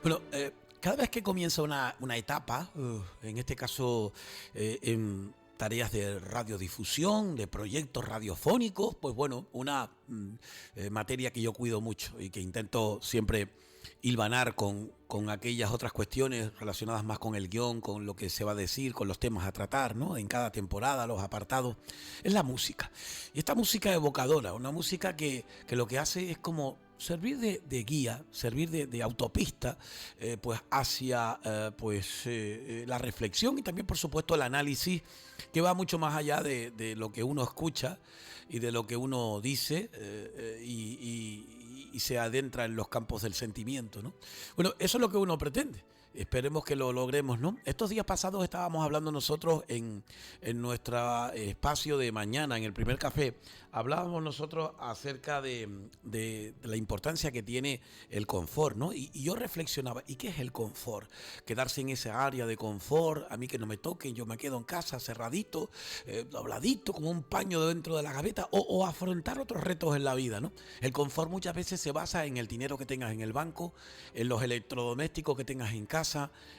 Bueno, cada vez que comienza una etapa, en este caso en tareas de radiodifusión, de proyectos radiofónicos, pues bueno, una materia que yo cuido mucho y que intento siempre hilvanar con aquellas otras cuestiones relacionadas más con el guión, con lo que se va a decir, con los temas a tratar, ¿no? En cada temporada, los apartados, es la música. Y esta música evocadora, una música que lo que hace es como servir de guía, servir de autopista, pues hacia la reflexión y también por supuesto el análisis que va mucho más allá de lo que uno escucha y de lo que uno dice y se adentra en los campos del sentimiento, ¿no? Bueno, eso es lo que uno pretende. Esperemos que lo logremos, ¿no? Estos días pasados estábamos hablando nosotros en nuestro espacio de mañana, en el primer café, hablábamos nosotros acerca de la importancia que tiene el confort, ¿no? Y yo reflexionaba, ¿y qué es el confort? Quedarse en esa área de confort, a mí que no me toquen, yo me quedo en casa cerradito, dobladito, como un paño dentro de la gaveta, o afrontar otros retos en la vida, ¿no? El confort muchas veces se basa en el dinero que tengas en el banco, en los electrodomésticos que tengas en casa,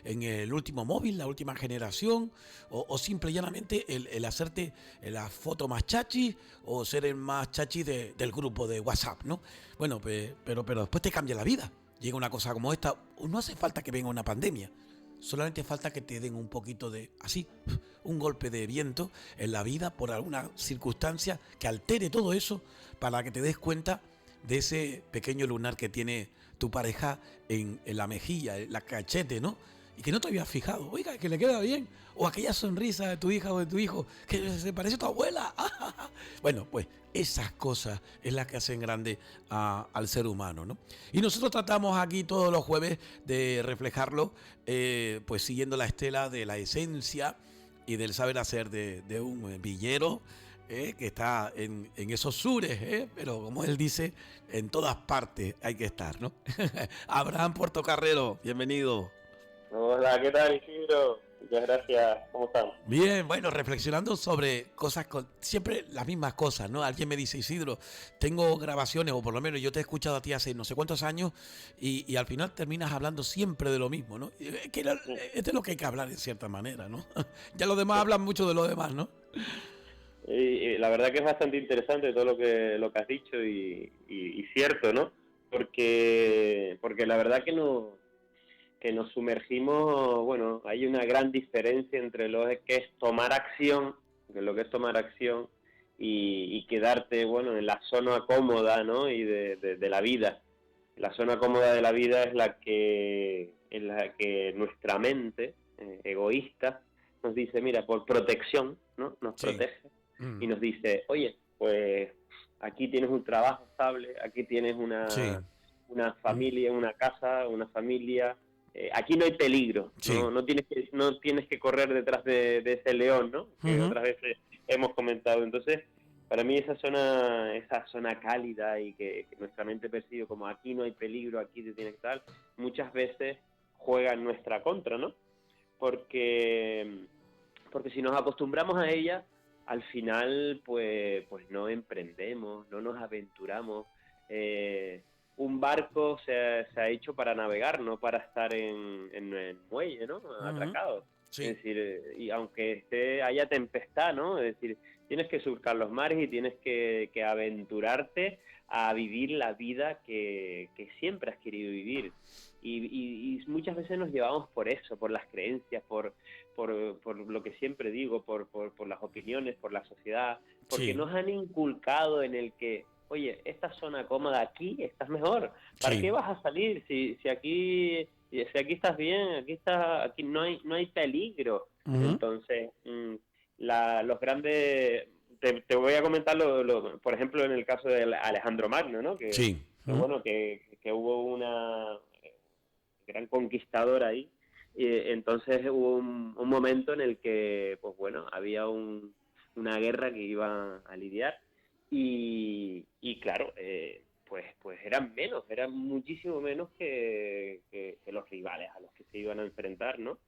en el último móvil, la última generación, o simple y llanamente el hacerte la foto más chachi o ser el más chachi del grupo de WhatsApp, ¿no? Bueno, pero después te cambia la vida. Llega una cosa como esta, no hace falta que venga una pandemia. Solamente falta que te den un poquito de, así, un golpe de viento en la vida por alguna circunstancia que altere todo eso para que te des cuenta de ese pequeño lunar que tiene tu pareja en la mejilla, en la cachete, ¿no? Y que no te habías fijado, oiga, que le queda bien, o aquella sonrisa de tu hija o de tu hijo, que se parece a tu abuela. Bueno, pues esas cosas es las que hacen grande al ser humano, ¿no? Y nosotros tratamos aquí todos los jueves de reflejarlo, pues siguiendo la estela de la esencia y del saber hacer de un villero, que está en esos sures, pero como él dice, en todas partes hay que estar, ¿no? Abraham Portocarrero, bienvenido. Hola, ¿qué tal, Isidro? Muchas gracias. ¿Cómo están? Bien, bueno, reflexionando sobre cosas, siempre las mismas cosas, ¿no? Alguien me dice, Isidro, tengo grabaciones, o por lo menos yo te he escuchado a ti hace no sé cuántos años, y al final terminas hablando siempre de lo mismo, ¿no? Sí, Esto es lo que hay que hablar en cierta manera, ¿no? Ya los demás hablan mucho de lo demás, ¿no? y la verdad que es bastante interesante todo lo que has dicho y cierto, ¿no? Porque la verdad que nos sumergimos, bueno, hay una gran diferencia entre lo que es tomar acción, de lo que es tomar acción y quedarte, bueno, en la zona cómoda, ¿no? Y de la vida. La zona cómoda de la vida es en la que nuestra mente egoísta nos dice, mira, por protección, ¿no? Nos Sí. protege y Mm, nos dice, oye, pues aquí tienes un trabajo estable, aquí tienes sí. una Mm, familia, una casa, una familia, aquí no hay peligro, sí. no tienes que correr detrás de ese león, ¿no? Que Ujú. otras veces hemos comentado. Entonces, para mí esa zona cálida y que nuestra mente percibe como aquí no hay peligro, aquí te tiene que estar, muchas veces juega en nuestra contra, ¿no? Porque, porque si nos acostumbramos a ella, al final pues no emprendemos, no nos aventuramos. Un barco se ha hecho para navegar, no para estar en el muelle, ¿no? Ujú. Atracado. Es Sí. decir, y aunque haya tempestad, ¿no? Es decir, tienes que surcar los mares y tienes que aventurarte a vivir la vida que siempre has querido vivir. Y muchas veces nos llevamos por eso, por las creencias, por lo que siempre digo, por las opiniones, por la sociedad, porque Sí. nos han inculcado en el que, oye, esta zona cómoda aquí estás mejor, ¿para Sí. qué vas a salir si aquí estás bien, aquí no hay peligro? Ujú. Entonces, los grandes, te voy a comentar por ejemplo, en el caso de Alejandro Magno, ¿no? Sí. Que bueno, que hubo una gran conquistador ahí. Y entonces hubo un momento en el que, pues bueno, había una guerra que iba a lidiar y claro, pues eran muchísimo menos que los rivales a los que se iban a enfrentar, ¿no?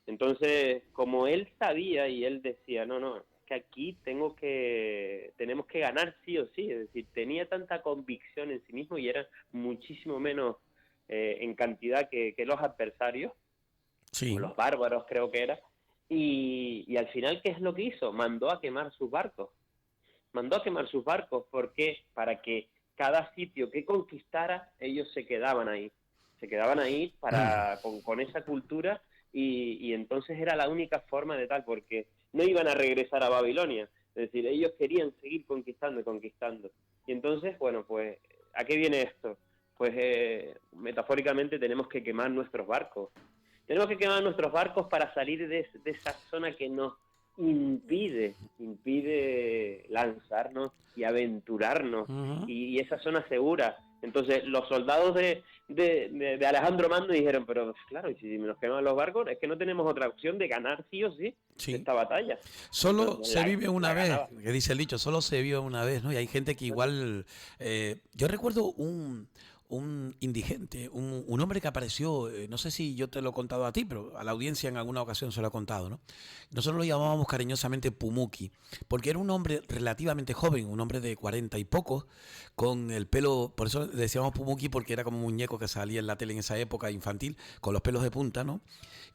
Entonces, como él sabía y él decía, no, no, es que aquí tenemos que ganar sí o sí, es decir, tenía tanta convicción en sí mismo y eran muchísimo menos en cantidad que los adversarios, Sí. o los bárbaros creo que era, y al final, ¿qué es lo que hizo? Mandó a quemar sus barcos. Mandó a quemar sus barcos. ¿Por qué? Para que cada sitio que conquistara, ellos se quedaban ahí. Se quedaban ahí con esa cultura y entonces era la única forma de tal, porque no iban a regresar a Babilonia. Es decir, ellos querían seguir conquistando y conquistando. Y entonces, bueno, pues, ¿a qué viene esto? Pues metafóricamente tenemos que quemar nuestros barcos. Tenemos que quemar nuestros barcos para salir de esa zona que nos impide lanzarnos y aventurarnos, Ujú. y esa zona segura. Entonces los soldados de Alejandro Magno dijeron, pero claro, y si nos queman los barcos, es que no tenemos otra opción de ganar sí o sí Sí. esta batalla. Solo Entonces se vive una la vez, ganaba. que dice el dicho, solo se vive una vez, ¿no? Y hay gente que igual... yo recuerdo un indigente, un hombre que apareció, no sé si yo te lo he contado a ti, pero a la audiencia en alguna ocasión se lo he contado, ¿no? Nosotros lo llamábamos cariñosamente Pumuki, porque era un hombre relativamente joven, un hombre de 40 y pocos, con el pelo, por eso le decíamos Pumuki, porque era como un muñeco que salía en la tele en esa época infantil, con los pelos de punta, ¿no?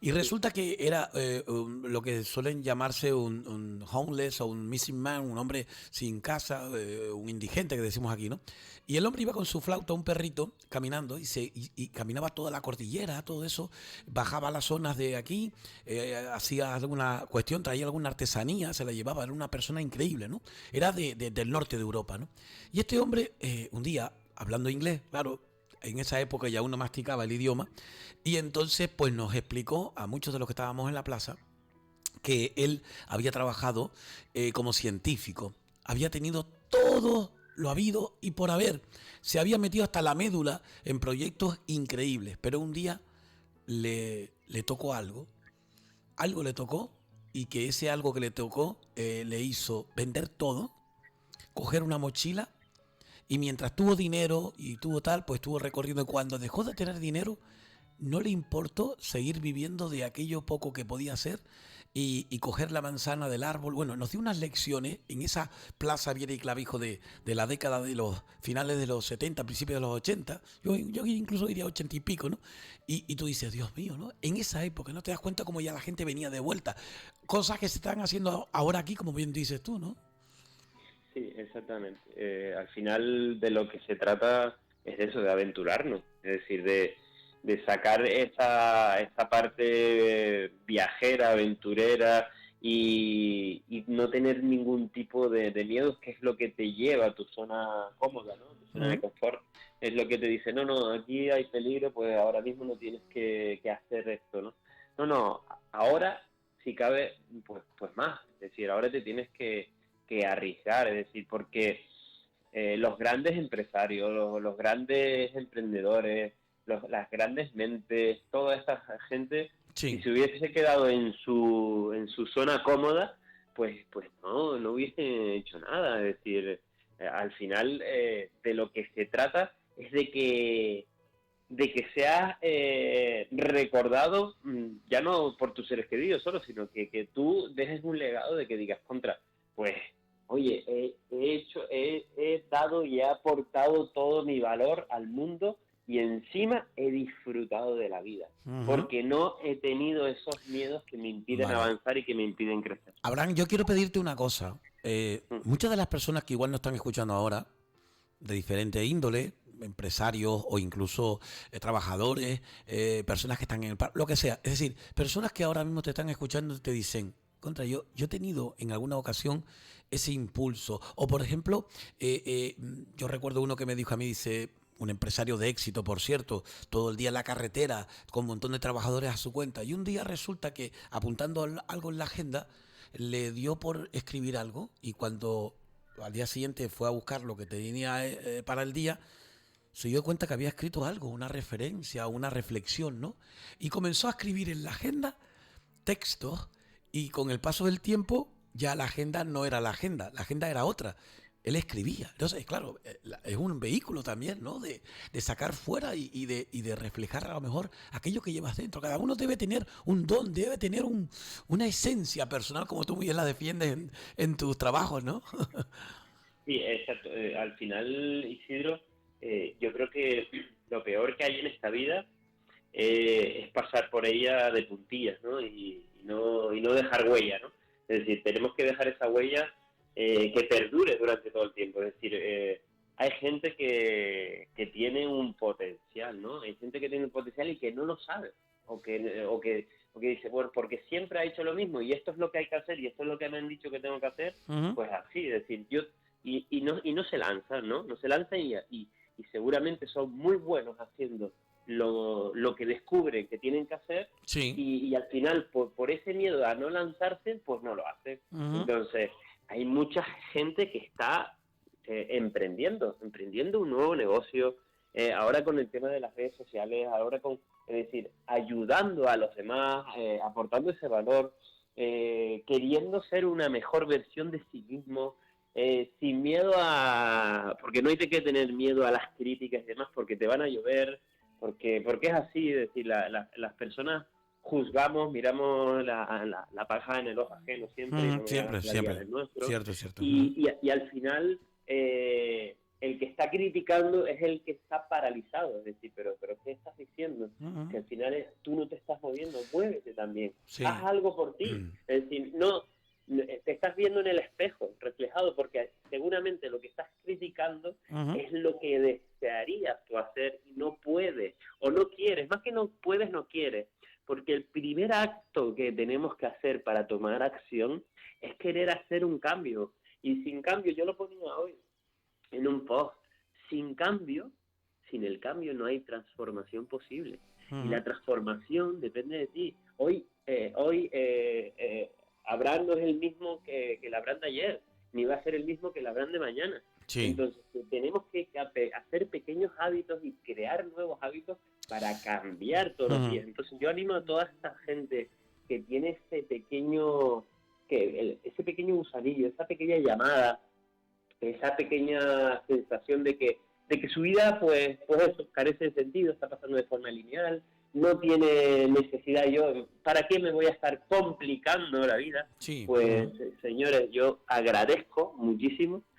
Y Sí, resulta que era lo que suelen llamarse un homeless o un missing man, un hombre sin casa, un indigente que decimos aquí, ¿no? Y el hombre iba con su flauta, un perrito, caminando y caminaba toda la cordillera, todo eso, bajaba a las zonas de aquí, hacía alguna cuestión, traía alguna artesanía, se la llevaba, era una persona increíble, ¿no? Era del norte de Europa, ¿no? Y este hombre, un día, hablando inglés, claro, en esa época ya uno masticaba el idioma, y entonces pues nos explicó a muchos de los que estábamos en la plaza que él había trabajado como científico, había tenido todo lo habido y por haber, se había metido hasta la médula en proyectos increíbles, pero un día le tocó algo le tocó y que ese algo que le tocó le hizo vender todo, coger una mochila y mientras tuvo dinero y tuvo tal, pues estuvo recorriendo. Y cuando dejó de tener dinero, no le importó seguir viviendo de aquello poco que podía hacer y coger la manzana del árbol. Bueno, nos dio unas lecciones en esa plaza Viera y Clavijo de la década de los finales de los 70, principios de los 80. Yo incluso diría 80 y pico, ¿no? Y tú dices, Dios mío, ¿no? En esa época, ¿no? Te das cuenta cómo ya la gente venía de vuelta. Cosas que se están haciendo ahora aquí, como bien dices tú, ¿no? sí, exactamente. Al final de lo que se trata es de eso, de aventurarnos, es decir, de sacar esa parte viajera, aventurera, y no tener ningún tipo de miedos, que es lo que te lleva a tu zona cómoda, ¿no? Tu zona de Uh confort. Es lo que te dice, no, no, aquí hay peligro, pues ahora mismo no tienes que hacer esto, ¿no? No, no, ahora, si cabe, pues más. Es decir, ahora te tienes que arriesgar, es decir, porque los grandes empresarios, los grandes emprendedores, las grandes mentes, toda esta gente, si Sí. se hubiese quedado en su zona cómoda, pues no hubiese hecho nada. Es decir, al final de lo que se trata es de que seas recordado, ya no por tus seres queridos solo, sino que tú dejes un legado de que digas, contra, pues, oye, he dado y he aportado todo mi valor al mundo, y encima he disfrutado de la vida, Ujú. porque no he tenido esos miedos que me impiden Vale. avanzar y que me impiden crecer. Abraham, yo quiero pedirte una cosa. Mm, Muchas de las personas que igual nos están escuchando ahora, de diferente índole, empresarios o incluso trabajadores, personas que están en el paro, lo que sea. Es decir, personas que ahora mismo te están escuchando y te dicen, contra, yo he tenido en alguna ocasión ese impulso. O por ejemplo, yo recuerdo uno que me dijo a mí, dice, un empresario de éxito, por cierto, todo el día en la carretera, con un montón de trabajadores a su cuenta. Y un día resulta que apuntando algo en la agenda, le dio por escribir algo y cuando al día siguiente fue a buscar lo que tenía para el día, se dio cuenta que había escrito algo, una referencia, una reflexión, ¿no? Y comenzó a escribir en la agenda textos y con el paso del tiempo ya la agenda no era la agenda era otra. Él escribía. Entonces, claro, es un vehículo también, ¿no? De sacar fuera y de reflejar a lo mejor aquello que llevas dentro. Cada uno debe tener un don, debe tener una esencia personal, como tú muy bien la defiendes en tus trabajos, ¿no? sí, exacto. Al final, Isidro, yo creo que lo peor que hay en esta vida es pasar por ella de puntillas, ¿no? Y no dejar huella, ¿no? Es decir, tenemos que dejar esa huella que perdure durante todo el tiempo. Es decir, hay gente que tiene un potencial, ¿no? Hay gente que tiene un potencial y que no lo sabe, o que dice, bueno, porque siempre ha hecho lo mismo y esto es lo que hay que hacer y esto es lo que me han dicho que tengo que hacer, Ujú. pues así, es decir, y no se lanzan, ¿no? No se lanzan y seguramente son muy buenos haciendo lo que descubren que tienen que hacer Sí. y al final, por ese miedo a no lanzarse, pues no lo hacen. Ujú. Entonces, hay mucha gente que está emprendiendo un nuevo negocio, ahora con el tema de las redes sociales, es decir, ayudando a los demás, aportando ese valor, queriendo ser una mejor versión de sí mismo, sin miedo porque no hay que tener miedo a las críticas y demás, porque te van a llover, porque es así, es decir, las personas juzgamos, miramos la paja en el ojo ajeno siempre y Ujú. no Siempre, miramos la viga siempre. del nuestro, Cierto, cierto. Ujú. y al final el que está criticando es el que está paralizado, es decir, pero ¿qué estás diciendo? Ujú. Que al final tú no te estás moviendo, muévete también, haz Sí. algo por ti, es decir, te estás viendo en el espejo reflejado, porque seguramente lo que estás criticando Ujú. es lo que desearías tú hacer y no puedes, o no quieres, más que no puedes, no quieres, porque el primer acto que tenemos que hacer para tomar acción es querer hacer un cambio, y sin cambio, yo lo ponía hoy en un post, sin cambio, sin el cambio no hay transformación posible. Y Ujú. la transformación depende de ti. Abraham no es el mismo que el Abraham de ayer, ni va a ser el mismo que el Abraham de mañana. Sí. Entonces, tenemos que hacer pequeños hábitos y crear nuevos hábitos para cambiar todos los Ujú. días. Entonces, yo animo a toda esta gente que tiene ese pequeño gusanillo, esa pequeña llamada, esa pequeña sensación de que su vida pues eso, carece de sentido, está pasando de forma lineal, no tiene necesidad. ¿Para qué me voy a estar complicando la vida? Sí. Pues Ujú. señores, yo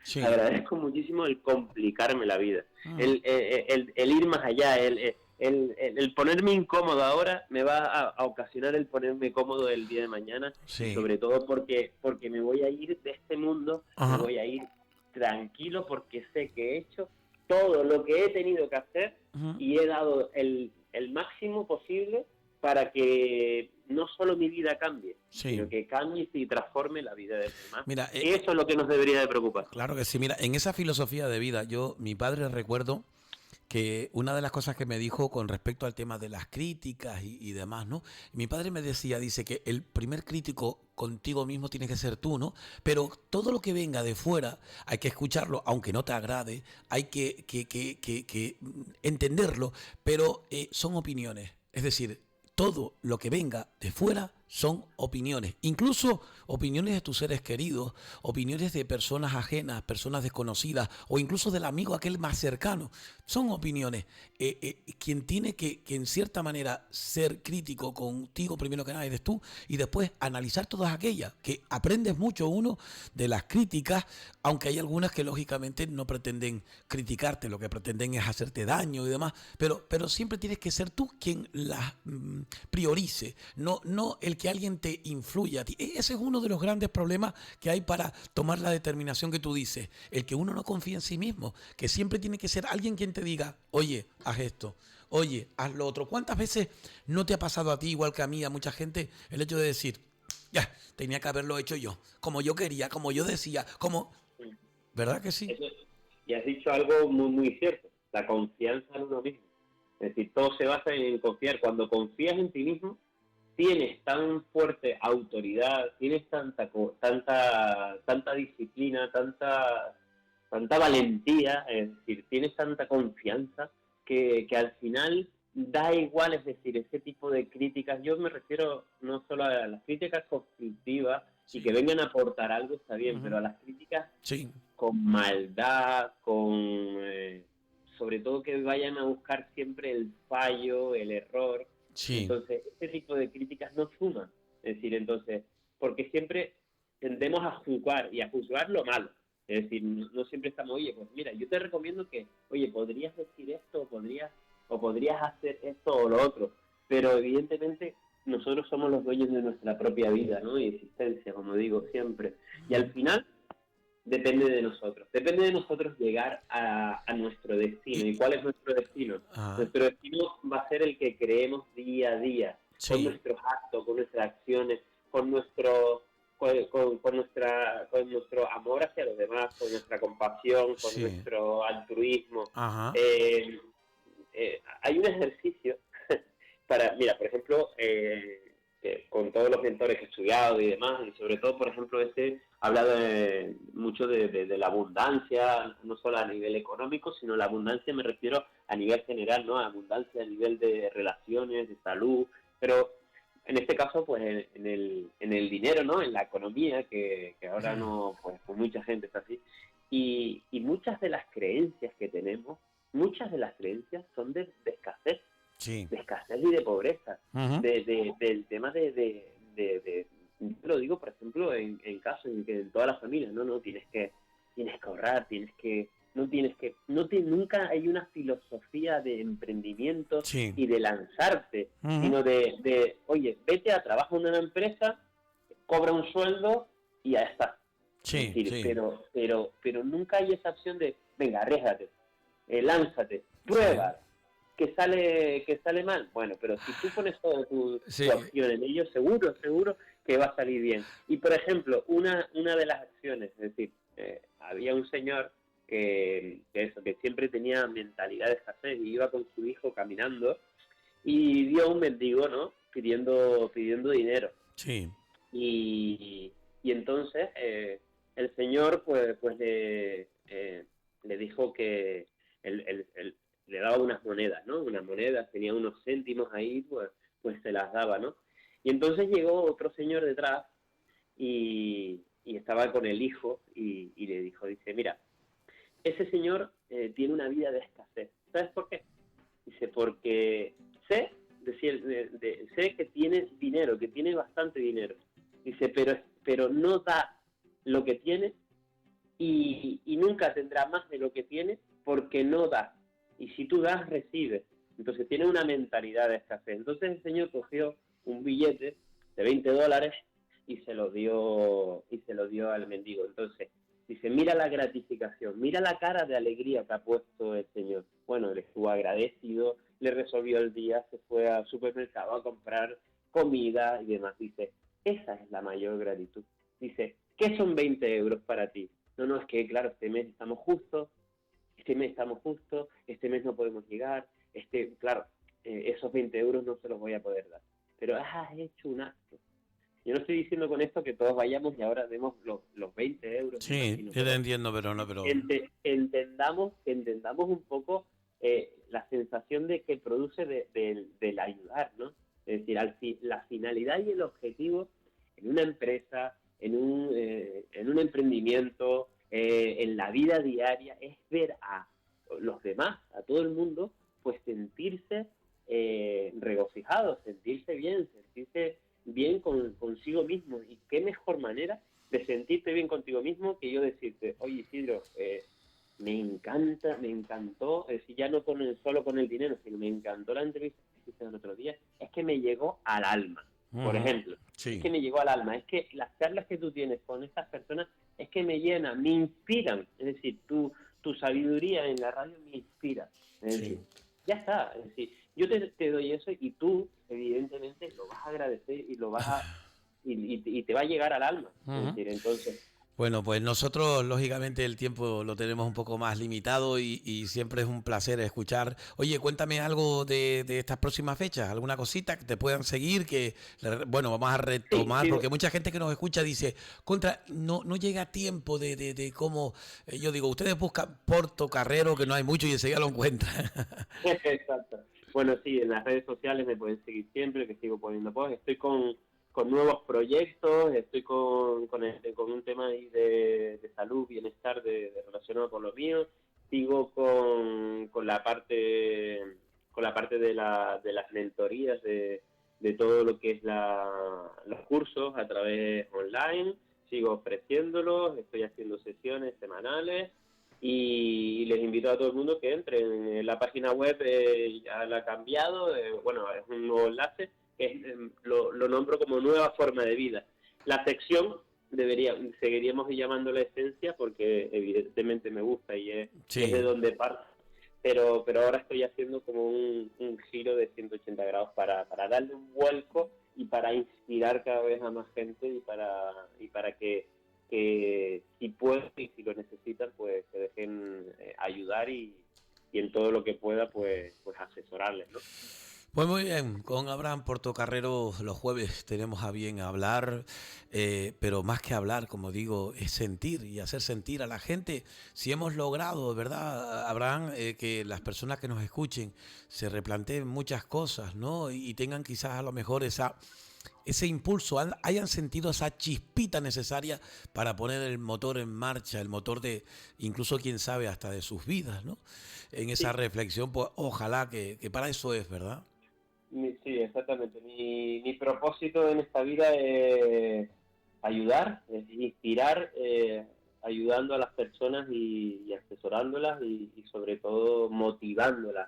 Sí. agradezco muchísimo el complicarme la vida, Ujú. el ir más allá, el ponerme incómodo ahora me va a ocasionar el ponerme cómodo el día de mañana, y Sí. sobre todo porque me voy a ir de este mundo, me Ajá. voy a ir tranquilo porque sé que he hecho todo lo que he tenido que hacer Ujú. y he dado el máximo posible para que no solo mi vida cambie, sino Sí. que cambie y transforme la vida de los demás. Mira, Que eso es lo que nos debería de preocupar. claro que sí. Mira, en esa filosofía de vida, mi padre recuerdo que una de las cosas que me dijo con respecto al tema de las críticas y demás, ¿no? Mi padre me decía, dice que el primer crítico contigo mismo tiene que ser tú, ¿no? Pero todo lo que venga de fuera hay que escucharlo, aunque no te agrade, hay que entenderlo, pero son opiniones. Es decir, todo lo que venga de fuera son opiniones, incluso opiniones de tus seres queridos, opiniones de personas ajenas, personas desconocidas o incluso del amigo aquel más cercano. Son opiniones. Quien tiene que en cierta manera ser crítico contigo primero que nada eres tú y después analizar todas aquellas que aprendes mucho uno de las críticas, aunque hay algunas que lógicamente no pretenden criticarte, lo que pretenden es hacerte daño y demás, pero siempre tienes que ser tú quien las priorice, no el que alguien te influya a ti. Ese es uno de los grandes problemas que hay para tomar la determinación que tú dices, el que uno no confía en sí mismo, que siempre tiene que ser alguien quien te diga, oye, haz esto, oye, haz lo otro. ¿Cuántas veces no te ha pasado a ti, igual que a mí, a mucha gente, el hecho de decir, ya, tenía que haberlo hecho yo, como yo quería, como yo decía, como... ¿Verdad que sí? Eso, y has dicho algo muy, muy cierto, la confianza en uno mismo. Es decir, todo se basa en confiar. Cuando confías en ti mismo, tienes tan fuerte autoridad, tienes tanta disciplina, tanta valentía, es decir, tienes tanta confianza que al final da igual, es decir, ese tipo de críticas. Yo me refiero no solo a las críticas constructivas y que Sí. vengan a aportar algo, está bien, Ujú. pero a las críticas Sí, con maldad, sobre todo que vayan a buscar siempre el fallo, el error. sí. Entonces, este tipo de críticas no suman. Es decir, entonces, porque siempre tendemos a juzgar y a juzgar lo malo. Es decir, no siempre estamos, oye, pues mira, yo te recomiendo que, oye, podrías decir esto, podrías o podrías hacer esto o lo otro, pero evidentemente nosotros somos los dueños de nuestra propia vida, ¿no? Y existencia, como digo siempre. Y al final depende de nosotros llegar a nuestro destino. ¿Y cuál es nuestro destino? Ah, Nuestro destino va a ser el que creemos día a día, con sí, nuestros actos, con nuestras acciones, con con nuestro amor hacia los demás, con nuestra compasión, con sí, nuestro altruismo. ajá, Eh, Hay un ejercicio mira, por ejemplo, que con todos los mentores que he estudiado y demás, y sobre todo, por ejemplo, habla mucho de la abundancia, no solo a nivel económico, sino la abundancia me refiero a nivel general, ¿no? Abundancia a nivel de relaciones, de salud, pero en este caso, pues en el dinero, ¿no? En la economía, que ahora no, pues mucha gente está así. Y muchas de las creencias que tenemos, muchas de las creencias son sí, de escasez y de pobreza, ujú, del tema yo lo digo, por ejemplo, en casos en que en todas las familias, no, tienes que ahorrar, nunca hay una filosofía de emprendimiento sí, y de lanzarte, ujú, sino oye, vete a trabajar en una empresa, cobra un sueldo y ya está. Es sí, decir, sí, pero nunca hay esa opción de, venga, arriésgate, lánzate, sí, prueba, que sale mal. Bueno, pero si tú pones toda tu sí, acción en ello, seguro que va a salir bien. Y por ejemplo, una de las acciones, es decir, había un señor que siempre tenía mentalidad de escasez y iba con su hijo caminando y vio a un mendigo, ¿no? Pidiendo dinero. sí, Y entonces el señor le dijo que le daba unas monedas, ¿no? Unas monedas, tenía unos céntimos ahí, pues se las daba, ¿no? Y entonces llegó otro señor detrás y estaba con el hijo y le dice, mira, ese señor tiene una vida de escasez. ¿Sabes por qué? Dice, porque sé, sé que tiene dinero, que tiene bastante dinero. Dice, pero no da lo que tiene y nunca tendrá más de lo que tiene porque no da. Y si tú das, recibes. Entonces tiene una mentalidad de escasez. Entonces el señor cogió un billete de $20 y se lo dio al mendigo. Entonces dice, mira la gratificación, mira la cara de alegría que ha puesto el señor. Bueno, él estuvo agradecido, le resolvió el día, se fue al supermercado a comprar comida y demás. Dice, esa es la mayor gratitud. Dice, ¿qué son 20 euros para ti? No, es que claro, este mes no podemos llegar, claro, esos 20 euros no se los voy a poder dar. Pero has hecho un acto. Yo no estoy diciendo con esto que todos vayamos y ahora demos los 20 euros y demás, sí, sino, yo te pero entiendo, pero no, pero entendamos un poco la sensación de que produce del ayudar, ¿no? Es decir, la finalidad y el objetivo en una empresa, en un emprendimiento, en la vida diaria, es ver a los demás, a todo el mundo, pues sentirse regocijados, sentirse bien consigo mismo. Y qué mejor manera de sentirte bien contigo mismo que yo decirte, oye Isidro, me encantó, es decir, ya no solo con el dinero, sino me encantó la entrevista que hiciste el otro día, es que me llegó al alma, por ujú, ejemplo, es sí, que me llegó al alma, es que las charlas que tú tienes con estas personas es que me llenan, me inspiran, es decir, tu sabiduría en la radio me inspira, es sí. decir, ya está, es decir, yo te doy eso y tú, evidentemente, lo vas a agradecer y y te va a llegar al alma, es Ujú. decir, entonces, Bueno, pues nosotros lógicamente el tiempo lo tenemos un poco más limitado y siempre es un placer escuchar. Oye, cuéntame algo de estas próximas fechas, alguna cosita que te puedan seguir, bueno, vamos a sí, retomar, sí, porque mucha gente que nos escucha dice, no llega tiempo de cómo, yo digo, ustedes buscan Porto Carrero, que no hay mucho y enseguida lo encuentran. exacto. Bueno, sí, en las redes sociales me pueden seguir siempre, que sigo poniendo posts. Estoy con nuevos proyectos, estoy con un tema ahí de salud, bienestar relacionado con lo mío. Sigo con la parte de las mentorías, de todo lo que es los cursos a través online. Sigo ofreciéndolos, estoy haciendo sesiones semanales y les invito a todo el mundo que entre en la página web. Ya la ha cambiado, bueno, es un nuevo enlace, lo nombro como nueva forma de vida. La sección seguiríamos llamándola esencia porque evidentemente me gusta y es de donde parto, pero ahora estoy haciendo como un giro de 180 grados para darle un vuelco y para inspirar cada vez a más gente y para que si pueden y si lo necesitan, pues se dejen ayudar y en todo lo que pueda, pues asesorarles, ¿no? Pues muy bien, con Abraham Portocarrero los jueves tenemos a bien hablar, pero más que hablar, como digo, es sentir y hacer sentir a la gente. Si hemos logrado, ¿verdad, Abraham, que las personas que nos escuchen se replanteen muchas cosas, ¿no? Y tengan quizás a lo mejor ese impulso, hayan sentido esa chispita necesaria para poner el motor en marcha, el motor de, incluso quién sabe, hasta de sus vidas, ¿no? En esa reflexión, pues ojalá que para eso es, ¿verdad? Sí, exactamente. Mi propósito en esta vida es ayudar, es inspirar, ayudando a las personas y asesorándolas y sobre todo motivándolas.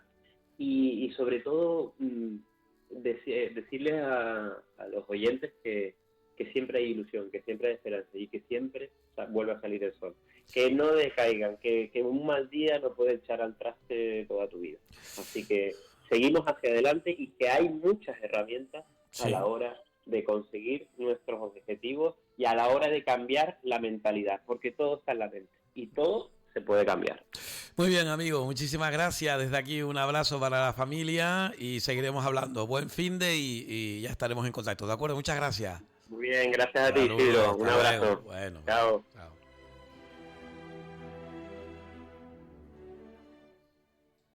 Y sobre todo decirles a los oyentes que siempre hay ilusión, que siempre hay esperanza y que siempre vuelve a salir el sol. Que no decaigan, que un mal día no puede echar al traste toda tu vida. Así que seguimos hacia adelante y que hay muchas herramientas a la hora de conseguir nuestros objetivos y a la hora de cambiar la mentalidad, porque todo está en la mente y todo se puede cambiar. Muy bien, amigo, muchísimas gracias. Desde aquí un abrazo para la familia y seguiremos hablando. Buen finde y ya estaremos en contacto, ¿de acuerdo? Muchas gracias. Muy bien, gracias a ti, Isidro. Un abrazo. Bueno, chao. Chao.